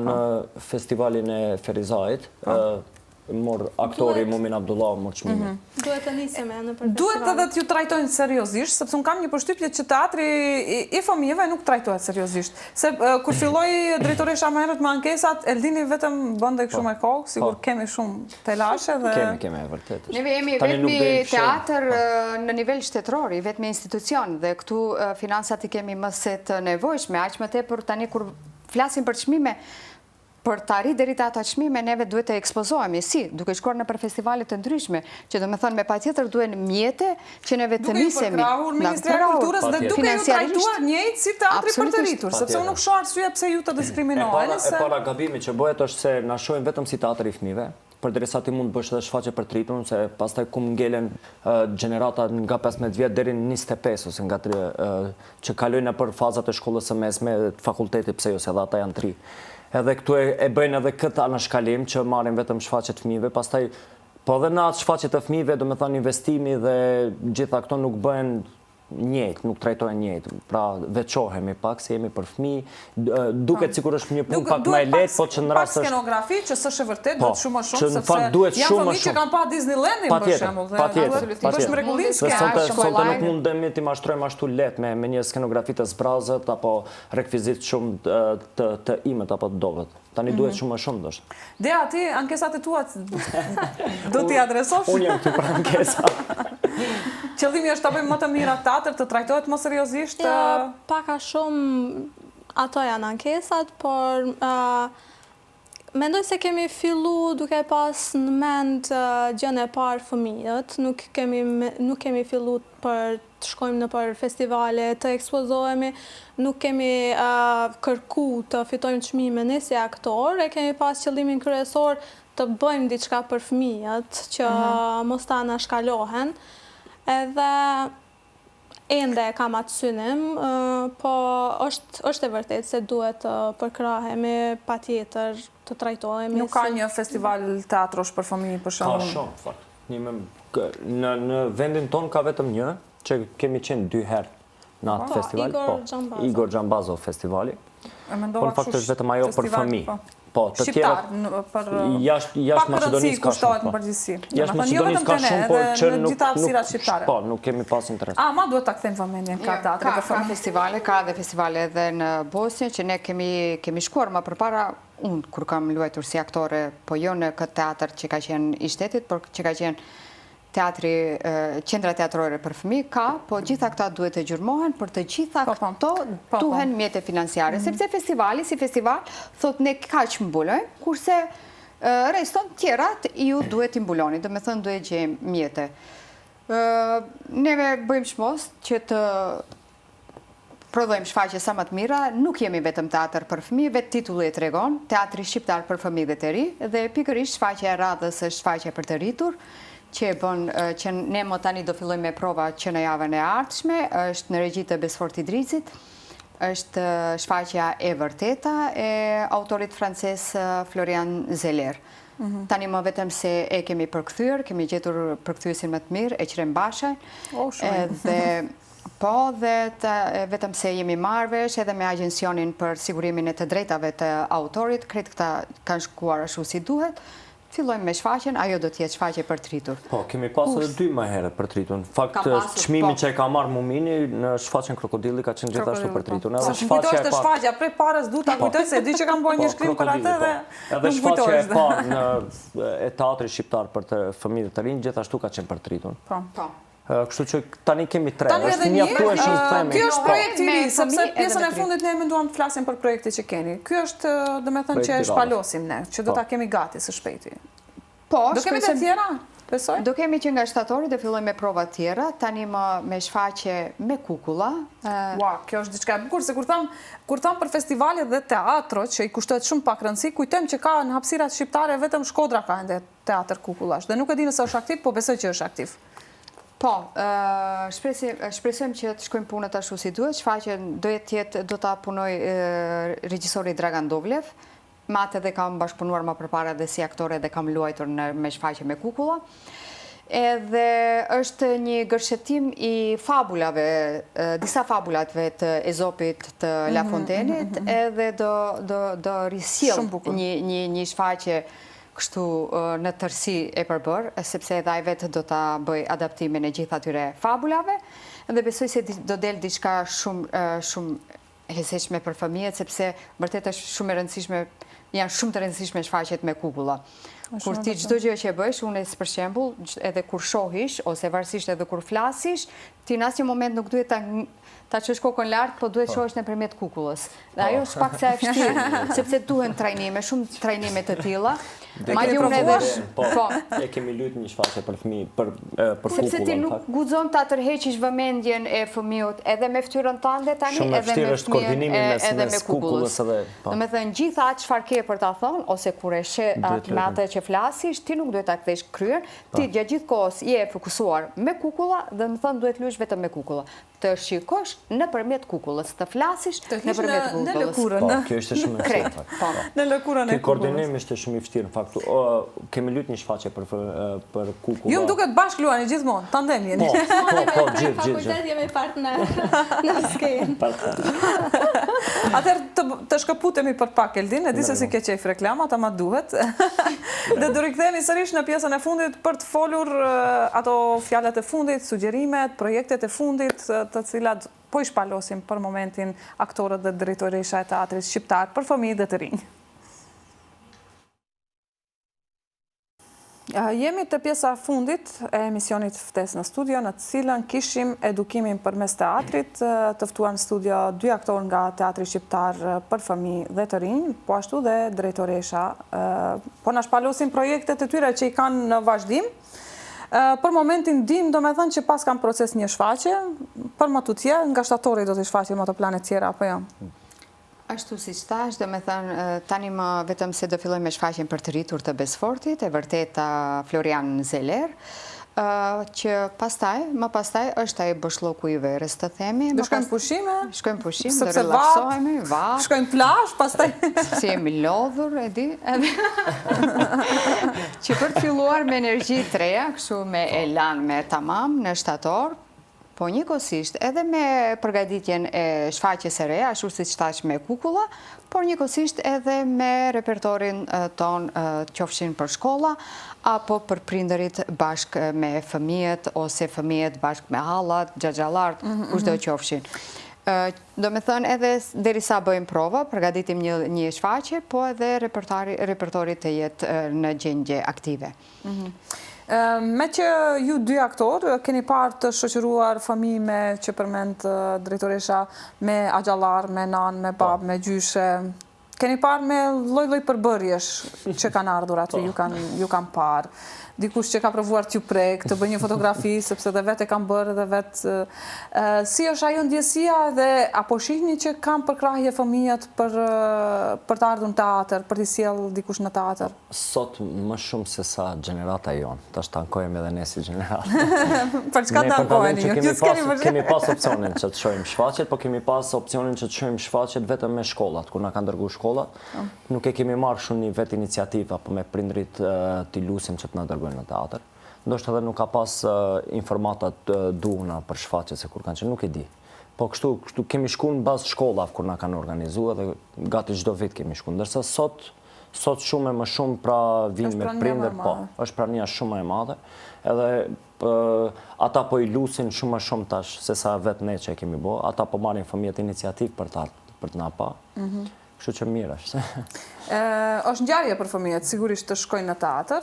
në festivalin e Ferizajit. Mor aktori Mumin Abdullah mor çmimin. Duhet të nisem në për Duhet edhe t'ju trajtojnë seriozisht, sepse unë kam një përshtypje që teatri i fëmijëve nuk trajtohet seriozisht. Se kur filloi drejtoresha më herët me ankesat, Eldini vetëm bënte kështu me kokë, sigur kemi shumë telashe dhe kemi e vërtet. Neve jemi vetëm teatr në nivel shtetëror, vetëm institucion dhe këtu finansat I kemi më se të nevojshme, aq më tepër tani kur flasim për çmime. Për të arrit deri te ata çmime neve duhet të ekspozohemi, duke shkuar në për festivale të ndryshme, që domethënë me patjetër duhen mjete që neve të nisemi. Duke përkrahur Ministria e Kulturës dhe duke ju trajtuar njëjtë si teatri për të rritur, sepse unë nuk shoh arsye pse ju të diskriminoheni. E para gabimi që bëhet është se na shohin vetëm si teatri I fëmijëve. Përderisa ti mund të bësh edhe shfaqje për të rritur, se pastaj ku ngelen gjenerata nga 15 vjet deri në 25 ose nga që kalojnë nëpër fazat e shkollës së mesme, të fakultetit, pse jo se edhe ata janë 3. Edhe këtu e bëjnë edhe këtë anashkalim që marrin vetëm shfaqje të fëmijëve, pastaj po edhe në atë shfaqje të fëmijëve, domethënë investimi dhe gjitha këto nuk bëhen njëjtë, nuk trajtohen njëjtë. Pra veçohemi pak se jemi për fëmijë, duket sikur është një punë pak më e lehtë, po që në rast është skenografi që s'është e vërtetë, duhet shumë më shumë sepse janë fëmijë që kanë pa Disneylandin për shembull. Patjetër. Është mrekullim Sonte nuk mundemi ti mashtrojmë ashtu lehtë me një skenografi të zbrazët apo rekvizit shumë të imët apo të dovet. Tani duhet shumë më shumë ndoshta. Dea, ti ankesat e tua do t'i adresosh? Unë jam këtu për ankesa. Qëllimi është ta bëjmë më të mira teatr, të trajtohet më seriozisht? Paka shumë ato janë ankesat, por mendoj se kemi fillu duke pas në mend gjën e parë fëmijët, nuk kemi fillu për të shkojmë në për festivale, të ekspozohemi, nuk kemi kërku të fitojmë çmime ne si aktor, e kemi pas qëllimin kryesor të bëjmë diçka për fëmijët, që mos ta anashkalohen, edhe ende e kam atë synim, po është e vërtet se duhet të përkrahemi patjetër të trajtohemi. Nuk ka një festival teatrosh për fëmijë për shembull? Ka shumë, fakt. Në vendin ton ka vetëm një, që kemi qenë 2 herë në atë festival. Igor Gjambazov festivali. Po në fakt është vetëm ajo për fëmijë. Po, të tjerat jashtë Maqedonisë ka shumë. Jashtë Maqedonisë ka shumë, por që nuk kemi pas interes. Ma duhet ta kthejmë vëmendjen ka teatri për fëmijë. Ka festivale, ka dhe festivale edhe në Bosnjë, që ne kemi shkuar më përpara, unë kur kam luajtur si aktore, po jo në këtë teatr që ka qenë I shtetit, por që ka qenë teatri, qendra teatrore për fëmijë ka, po gjitha këta duhet të gjurmohen, për të gjitha këto duhen mjete financiare, sepse festivali, si festival, thot ne kaq mbulojmë, kurse reston tjerat ju duhet I mbuloni, do me thënë duhet gjejmë mjete. Neve bëjmë shmos që të prodhojmë shfaqje sa më të mira, nuk jemi vetëm teatr për fëmijë, vetë titulli e tregon, Teatri Shqiptar për Fëmijë dhe të Ri, dhe pikërisht shfaqja e radhës është shfaqja për të rritur, që që ne më tani do fillojmë me prova që në javën e ardhshme, është në regji të Besfort Idrizit, është shfaqja e vërteta e autorit francez Florian Zeller. Tani më vetëm se e kemi përkthyer, kemi gjetur përkthyesin më të mirë, e Qrem Bashaj, dhe vetëm se jemi marrëvesh edhe me agjencionin për sigurimin e të drejtave të autorit, kretë këta kanë shkuar ashtu si duhet, fillojmë me shfaqjen, ajo do t'jetë shfaqje për të rritur. Po, kemi pasur edhe 2 më herët për të rritur. Në fakt, çmimi që e ka marrë Mumini në shfaqjen Krokodilli ka qenë gjithashtu për të rritur. Kujtojsh të shfaqja, prej parës du ta kujtoj se di që kam bërë një shkrim për atë dhe edhe shfaqja e parë në Teatri Shqiptar për të fëmijë dhe të rinj gjithashtu ka qenë për të rritur. Po. Kështu që tani kemi 3. Tani edhe një, kjo është projekt i ri, me sepse fëmijë pjesën edhe e fundit ne menduam të flasim për projekti që keni. Ky është, domethënë që e shpalosim ne, që do ta kemi gati së shpejti. Po, do kemi të tjera, besoj? Do kemi që nga shtatori do fillojmë me prova tjera, tani më me shfaqje me kukulla. Ua, kjo është diçka e bukur, se kur tham për festivalet dhe teatro, që i kushtohet shumë pak rëndësi, kujtojmë që ka në hapësirat shqiptare vetëm Shkodra ka ende teatr kukullash, dhe nuk e di nëse është aktiv, po besoj që është aktiv. Po, shpresojmë që të shkojmë punët ashtu si duhet, shfaqjen do ta punoj regjisori Dragan Dovlev, me atë edhe kam bashkëpunuar më përpara dhe si aktore dhe kam luajtur me shfaqje me kukulla. Edhe është një gërshetim i fabulave, disa fabulatve të Ezopit të La Fontaine't, edhe do risjell një shfaqje kështu në tërsi e përbër, sepse edhe ai vetë do ta bëj adaptimin e gjithë atyre fabulave, dhe besoj se do del diçka shumë heseshme për fëmijët, sepse vërtet është shumë e rëndësishme, janë shumë të rëndësishme shfaqjet me kukulla. Kur ti çdo gjë që e bësh, unë për shembull, edhe kur shohish ose varësisht edhe kur flasish, ti në asnjë moment nuk duhet ta çosh kokën lart, po duhet shohësh nëpërmjet kukullës. Dhe ajo është pak sa e vështirë, sepse duhen trajnime, shumë trajnime të tilla. Madje unë edhe e kemi luajtur një shfaqje për fëmijë, për kukullën. Sepse ti nuk guxon ta tërheqish vëmendjen e fëmijët, edhe me fytyrën tënde tani, edhe me fëmijën, edhe me kukullës. Domethënë gjithë atë çfarë ke për ta thënë, ose kur e sheh atë me atë që flasish, ti nuk duhet ta kthesh kryer, ti gjatë gjithë kohës je e fokusuar me kukulla dhe më thënë duhet luash vetëm me kukulla. Të shikosh nëpërmjet kukullës, të flasish nëpërmjet kukullës. Po, kjo është shumë e vështirë. Në lëkurën e kukullës. Koordinimi është shumë i vështirë në fakt. Kemi luajtur një shfaqje për kukulla. Ju më duket bashkë luani gjithmonë, tandem jeni. Po, gjithë. Fakultet jemi partner në skenë. Atëherë të shkëputemi për pak, Eldin, e di se si ke qejf reklamat, ama duhet. Dhe do rikthehemi sërish në pjesën e fundit për të folur ato fjalët e fundit, sugjerimet, projektet e fundit, të cilat po i shpalosim për momentin aktorët dhe drejtoresha e Teatrit Shqiptar për Fëmijë dhe të Rinj. Jemi të pjesa fundit e emisionit Ftesë në studio, në të cilën kishim edukimin përmes teatrit, të ftuar në studio 2 aktorë nga Teatri Shqiptar për Fëmijë dhe të Rinj, po ashtu dhe drejtoresha. Po na shpalosin projektet e tyre që i kanë në vazhdim. Për momentin dim, do me thënë që pas kam proces një shfaqje, për më të tjerë, nga shtatori do të shfaqje më të planet tjera, apo jo? Ashtu si thash, do me thënë, tani më vetëm se do filloj me shfaqjen për të rritur të Besfortit, e vërteta Florian Zeller, që më pastaj është ai bëshlloku i verës, të themi. Do shkojmë pushime? Shkojmë pushime, do relaksohemi, vatë. Shkojmë plazh, pastaj. Si jemi lodhur, e di. Që për të filluar me energji të reja, kështu me elan, me tamam në shtator, po njëkohësisht edhe me përgatitjen e shfaqjes së re, ashtu siç thash me kukulla, por njëkohësisht edhe me repertorin ton, qofshin për shkolla, apo për prindërit bashkë me fëmijët, ose fëmijët bashkë me hallat, xhaxhallart, kushdo qofshin. Do me thënë edhe derisa bëjmë prova, përgatitim një shfaqje, po edhe repertori të jetë në gjendje aktive. Me që ju 2 aktorë keni parë të shoqëruar fëmijë me që përmend drejtoresha, me axhallar, me nan, me bab, me gjyshe, Keni parë me lloj-lloj përbërjesh që kanë ardhur aty, ju kanë parë. Dikush që ka provuar t'ju prek, të bëj një fotografi, sepse dhe vetë e kam bërë dhe vetë... Si është ajo ndjesia dhe apo shihni që kanë përkrahje fëmijët për të ardhur në teatr, për t'i sjellë dikush në teatr? Sot më shumë se sa gjenerata jonë, tash tankojmë edhe ne si gjenerata. Për çka tankojeni ju? Kemi pas opcionin që të shohim shfaqjet, po kemi pas opcionin që të shohim shfaqjet vetëm me shkollat, kur na kanë dërguar shkollat. Nuk e kemi marrë shumë një vetë iniciativë apo me prindrit t'i lusim që të na dërgojnë në teatr. Ndoshta edhe nuk ka pas informatat duhuna për shfaqjet se kur kanë qenë, nuk e di. Po kështu kemi shkuar në bazë shkollave kur na kanë organizuar dhe gati çdo vit kemi shkuar. Ndërsa sot shumë më shumë pra vinë me prindër, po, është prania shumë e madhe. Edhe ata po i lusin shumë më shumë tash se sa vetë ne që e kemi bë. Ata po marrin fëmijët iniciativë për të na pa. Kështu që mirë është. Është ngjarje për fëmijët, sigurisht të shkojnë në teatr.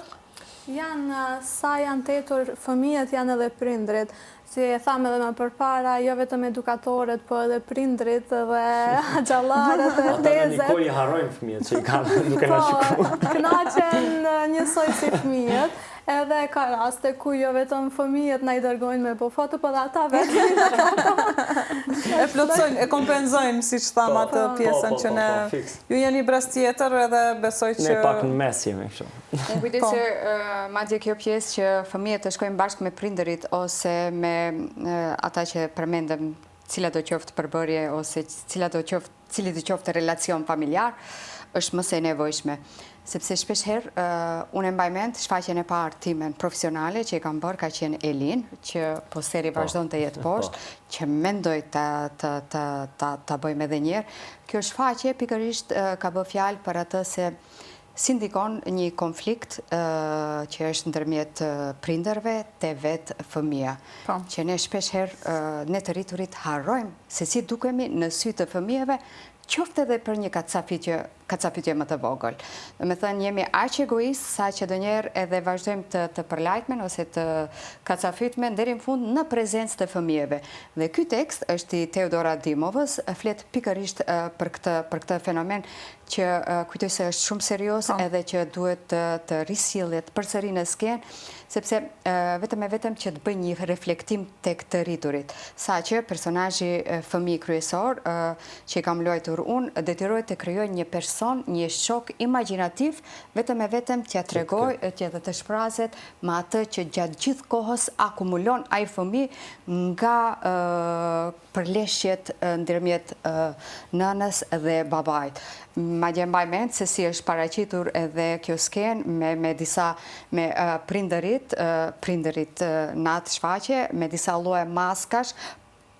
Sa janë tetur, fëmijët janë edhe prindrit. Si e thamë edhe më përpara, jo vetëm edukatorët, po edhe prindrit dhe xhallarët e tezet. Ata në një i harrojnë fëmijët që i kanë duke na shikuar. Kënaqen njësoj si fëmijët. Edhe ka raste ku jo vetëm fëmijët na i dërgojnë me po foto, po dhe ata vetëm. E plotsojnë, e kompenzojnë, siç thamë atë pjesën që ne ju jeni brez tjetër edhe besoj që ne pak në mes jemi kështu. Në kujdes që madje kjo pjesë që fëmijët të shkojnë bashkë me prindërit ose me ata që përmendëm, cila do qoftë përbërje ose cili do qoftë relacion familjar, është më se nevojshme. Sepse shpeshherë unë mbaj mend shfaqjen e parë timen profesionale që e kam bërë ka qenë Elin, që po seri vazhdon të jetë poshtë, që mendoj ta bëjmë edhe njerë. Kjo shfaqje pikërisht ka bë fjalë për atë se si ndikon një konflikt që është ndërmjet prindërve te vetë fëmija. Që ne shpeshherë ne të rriturit harrojmë se si dukemi në sy të fëmijëve, qoftë edhe për një kacapytje më të vogël. Do me thënë, jemi aq egoist sa që do njerë edhe vazhdojmë të përlajtmen ose të kacapytmen deri në fund në prezencë të fëmijëve. Dhe ky tekst është i Teodora Dimovës, flet pikërisht për këtë fenomen që kujtoj se është shumë serios edhe që duhet të risjelljet përsëri në skenë, sepse vetëm e vetëm që të bëj një reflektim tek të rriturit. Saqë personazhi fëmijë kryesor që i kam luajtur unë detyrohet të krijojë një person, një shok imagjinativ, vetëm e vetëm t'ja tregoj, që dhe të shprazet me atë që gjatë gjithë kohës akumulon ai fëmijë nga përleshjet ndërmjet nënës dhe babait. Madje mbaj mend se si është paraqitur edhe kjo skenë me disa prindërit në atë shfaqje, me disa lloje maskash,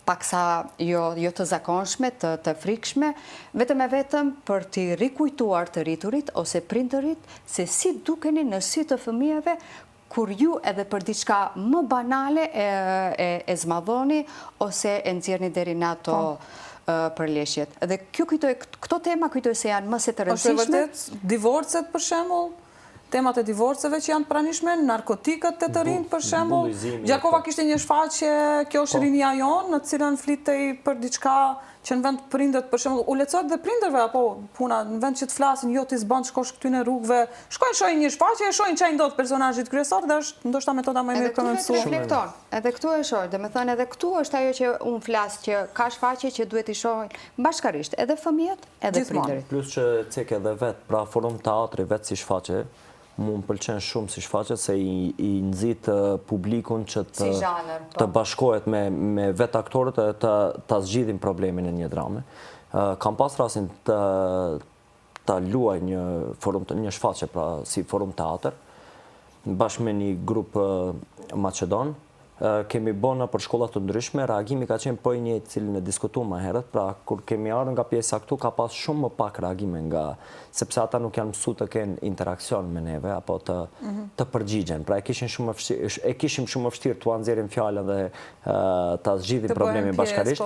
paksa jo të zakonshme, të frikshme, vetëm e vetëm për t'i rikujtuar të rriturit ose prindërit se si dukeni në sy të fëmijëve kur ju edhe për diçka më banale e zmadhoni ose e nxjerrni deri në ato përleshjet. Dhe këto tema kujtoj se janë më se të rëndësishme. Është e vërtet, divorcet për shembull, temat e divorceve që janë pranishme, narkotikët të rinj për shembull. Gjakova kishte një shfaqje, kjo është rinia jonë, në cilën flitej për diçka që në vend prindët, për shembull, u lecohet dhe prindërve apo puna, në vend që të flasin, jo t'i zban shkosh këty në rrugëve, shkojnë shohin një shfaqje, shohin çfarë ndodh personazhit kryesor dhe është ndoshta metoda më e mirë për mësuar. Edhe këtu e shoh, domethënë edhe këtu është ajo që un flas që ka shfaqje që duhet i shohin bashkarisht, edhe fëmijët, edhe prindërit. Plus që cek edhe vet, pra forum teatri vet si shfaqje, mu më pëlqen shumë si shfaqje se i nxit publikun që të bashkohet me vetë aktorët e të zgjidhin problemin e një drame. Kam pas rastin të luaj një shfaqje pra si forum teatr, bashkë me një grup Macedon, kemi bënë për shkollat të ndryshme, reagimi ka qenë po i një cilin e diskutuar më herët, pra kur kemi ardhur nga pjesa këtu ka pas shumë më pak reagime sepse ata nuk janë mësuar të kenë interakcion me neve apo të përgjigjen. Pra e kishim shumë vështirë t'u nxjerrim fjalën dhe ta zgjidhin problemin bashkarisht.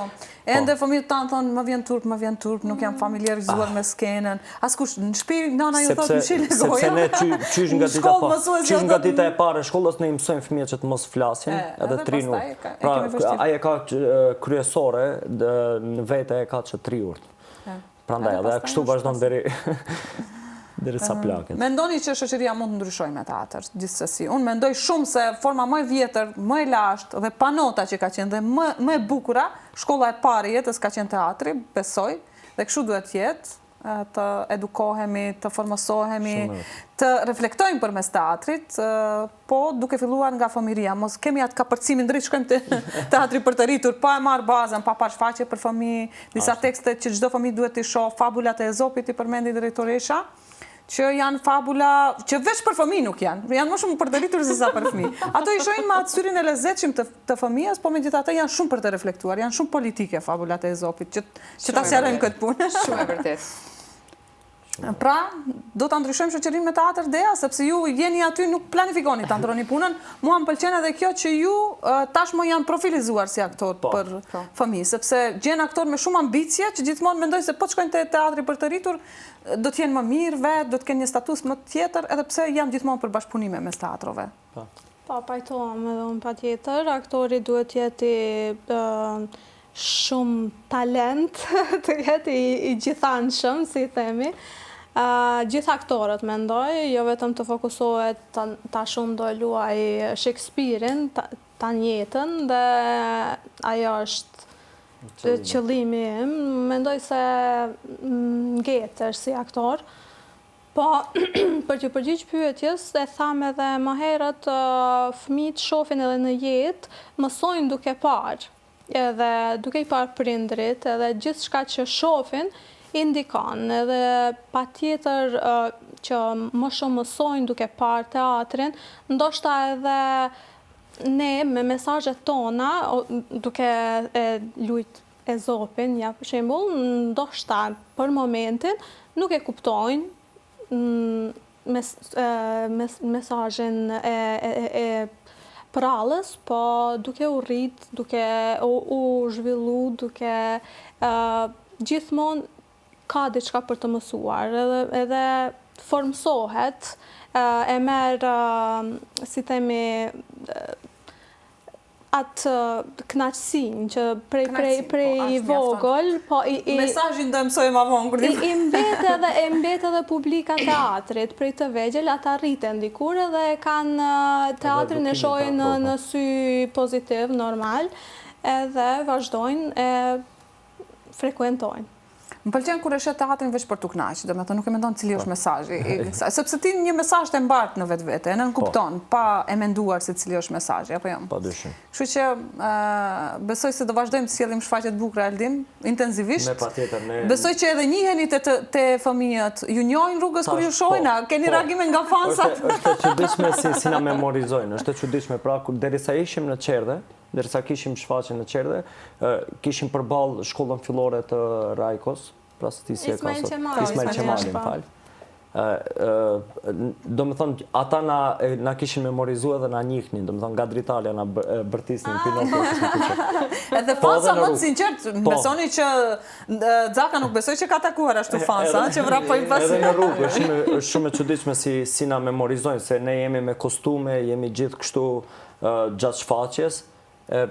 Ende fëmijët tanë thonë më vjen turp, nuk jam familiarizuar me skenën. Askush në shtëpi nana ju thotë mshile goja. Sepse ne qysh nga dita e parë e shkollës ne i mësojmë fëmijët që të mos flasin. Edhe trinu. Pra, aje ka kryesore, në vete e ka që 3 urt. Prandaj edhe kështu vazhdon deri sa plaket. Mendoni që shoqëria mund të ndryshojë me teatr, gjithsesi. Unë mendoj shumë se forma më e vjetër, më e lashtë dhe panota që ka qenë dhe më e bukura, shkolla e parë e jetës ka qenë teatri, besoj, dhe kështu duhet jetë, të edukohemi, të formosohemi, të reflektojmë përmes teatrit, po duke filluar nga fëmijëria. Mos kemi atë kapërcimin drejt shkojmë te teatri për të rritur, pa e marrë bazën, pa parë shfaqje për fëmijë, disa tekste që çdo fëmijë duhet të shoh, fabulat e Ezopit i përmendi drejtoresha, që janë fabula që veç për fëmijë nuk janë më shumë për të rritur se sa për fëmijë. Ato i shohin me atë syrin e lezetshëm të fëmijës, po megjithatë janë shumë për të reflektuar, janë shumë politike fabulat e Ezopit, që ta sqarojmë këtë punë. Shumë e vërtet. Pra, do të ndryshojmë shoqërinë me teatr Dea, sepse ju jeni aty nuk planifikoni ta ndroni punën. Mua më pëlqen edhe kjo që ju tashmë janë profilizuar si aktor për fëmijë, sepse gjen aktor me shumë ambicie që gjithmonë mendojnë se po të shkojnë te teatri për të rritur, do të jenë më mirë vetë, do të kenë një status më tjetër, edhe pse janë gjithmonë për bashkëpunime mes teatrove. Po, pajtohem edhe unë patjetër, aktori duhet jeti shumë talent, të jetë i gjithanshëm, si themi. Gjithë aktorët mendoj, jo vetëm të fokusohet ta shumë do luaj Shakespeare-in, ta njetën, dhe ajo është qëllimi im. Mendoj se ngjetesh si aktor, po për që përgjigj pyetjes, e tham edhe më herët, fëmijët shohin edhe në jetë, mësojnë duke parë, edhe duke i parë prindrit, edhe gjithë shka që shohin, indikon, edhe patjetër që më shumë mësojnë duke parë teatrin, ndoshta edhe ne me mesazhet tona, duke lujt Ezopin, ja për shembull, ndoshta për momentin nuk e kuptojnë mesazhin e prallës, po duke u rrit, duke u zhvillu, duke gjithmonë ka diçka për të mësuar, edhe formsohet, e merr, si themi, atë kënaqësinë që prej vogël, po mesazhin do mësojmë më vonë. I mbet edhe publika teatrit, prej të vegjël, ata rriten dikur edhe kanë teatrin e shohin në sy pozitiv, normal, edhe vazhdojnë e frekuentojnë. Më pëlqen kur e shet teatrin veç për t'u kënaqë, domethënë nuk e mendon cili është mesazhi, sepse ti një mesazh të mbartë në vetvete, e nën kupton, pa e menduar se cili është mesazhi, apo jo? Padyshim. Kështu që besoj se do vazhdojmë të sjellim shfaqje të bukura Aldin, intensivisht. Ne patjetër, besoj që edhe njiheni te fëmijët, ju njohin rrugës kur ju shohin, keni reagime nga fansat. Është e çuditshme si na memorizojnë, është e çuditshme pra kur derisa ishim në Qerdhe, derisa kishim shfaqjen në Qerdhe, kishim përballë shkollën fillore të Rajkos, pra se ti si e ka sot. Ismail Qemali, më fal. Do më thonë, ata na kishin memorizuar dhe na njihnin, do më thonë, nga Dritalja na bërtisnin Pinokjo. Edhe fansa më të sinqert, besoni që Xhaka nuk besoj që ka takuar ashtu fansa, që vrapojnë pas. Edhe në rrugë, është shumë e çuditshme si na memorizojnë, se ne jemi me kostume, jemi gjithë kështu gjatë shfaqjes,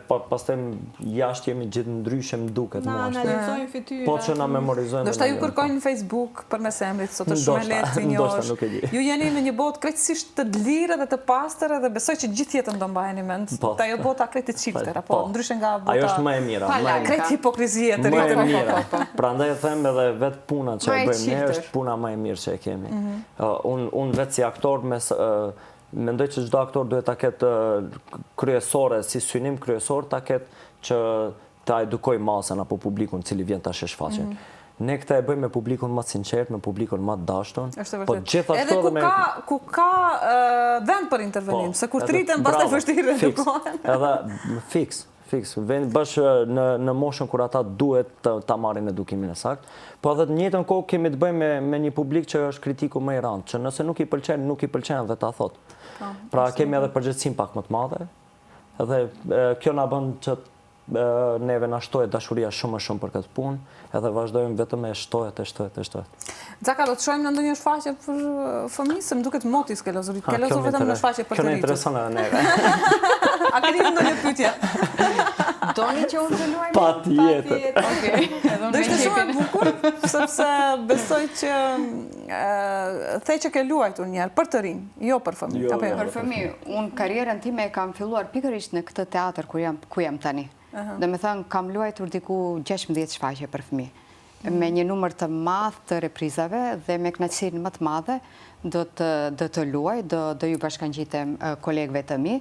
pastaj jashtë jemi gjithë ndryshe më duket mua. Na analizojnë fytyrën. Po që na memorizojnë. Do shta ju kërkojnë në Facebook përmes emrit, sot është shumë e lehtë të njohësh. Ju jeni në një botë krejtësisht të lirë dhe të pastër dhe besoj që gjithë jetën do mbajeni mend. Ajo bota krejt e çifter, apo ndryshe nga bota. Ajo është më e mira. Krejt hipokrizie të rritur. Më e mira. Prandaj them edhe vetë puna që e bëjmë ne është puna më e mirë që e kemi. Unë vetë si aktor mendoj që çdo aktor duhet ta ketë kryesore, si synim kryesor ta ketë që ta edukoj masën apo publikun cili vjen ta sheh shfaqjen. Ne këtë e bëjmë me publikun më të sinqert, me publikun më të dashur. Po gjithashtu edhe ku ka vend për intervenim, se kur triten pastaj vështirë edukohen. Edhe fiks. Bash në moshën kur ata duhet ta marrin edukimin e saktë, po edhe në njëjtën kohë kemi të bëjmë me një publik që është kritiku më i rëndë, që nëse nuk i pëlqen dhe ta thot. Pra kemi edhe përgjegjësinë pak më të madhe, edhe kjo na bën që neve na shtohet dashuria shumë për këtë punë, edhe vazhdojmë vetëm e shtohet. Xhaka, do të shohim në ndonjë shfaqje për fëmijë, se më duket moti s'ke lozur vetëm në shfaqje për të rritur. Kjo na intereson edhe neve. A keni ndonjë pyetje? Doni që unë të luaj? Patjetër. Okej. Do ishte shumë e bukur, sepse besoj që the që ke luajtur një herë për të rinj, jo për fëmijë, apo jo? Për fëmijë, unë karrierën time e kam filluar pikërisht në këtë teatr ku jam tani. Dhe me thënë, kam luajtur diku 16 shfaqje për fëmijë. Me një numër të madh të reprizave dhe me kënaqësinë më të madhe do të luaj, do ju bashkangjitem kolegëve të mi.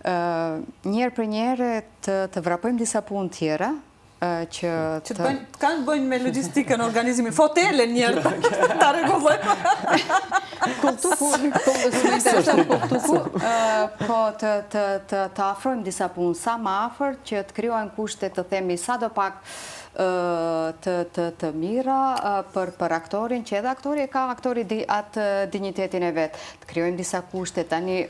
Njerë për njerë të vrapojmë disa punë tjera, që kanë bëjnë me logjistikën, organizimin, fotele njerë, ta rregullojmë. Po të afrojmë disa punë sa më afër, që të krijojnë kushte të themi sa do pak të mira për aktorin, që edhe aktori ka atë dignitetin e vetë. Të krijojmë disa kushte tani.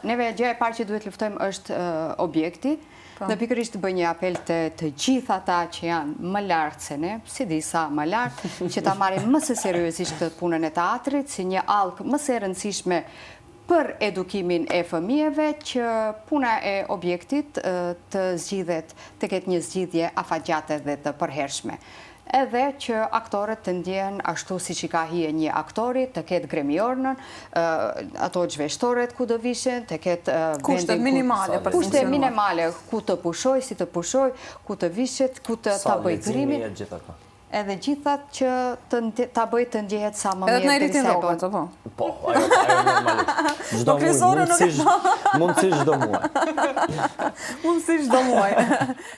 Neve gjë e parë që duhet luftojmë është objekti, dhe pikërisht bëj një apel të gjitha ata që janë më lartë se ne, si disa më lartë, që ta marrin më së seriozisht këtë punën e teatrit, si një allk më së rëndësishme për edukimin e fëmijëve, që puna e objektit të zgjidhet, të ketë një zgjidhje afatgjate dhe të përhershme. Edhe që aktorët të ndjen ashtu si që ka hije një aktori, të ketë gremiornën, ato zhveshtoret ku do vishen, të ketë kushte minimale për kushte minimale, ku të pushoj, si të pushoj, ku të vishet, ku të bëj grimin. Edhe gjithat që ta bëj të ndjehet sa më mirë. Edhe të në rritin rogët, po? Po, ajo normalisht. Mundësi çdo muaj. Mundësi çdo muaj.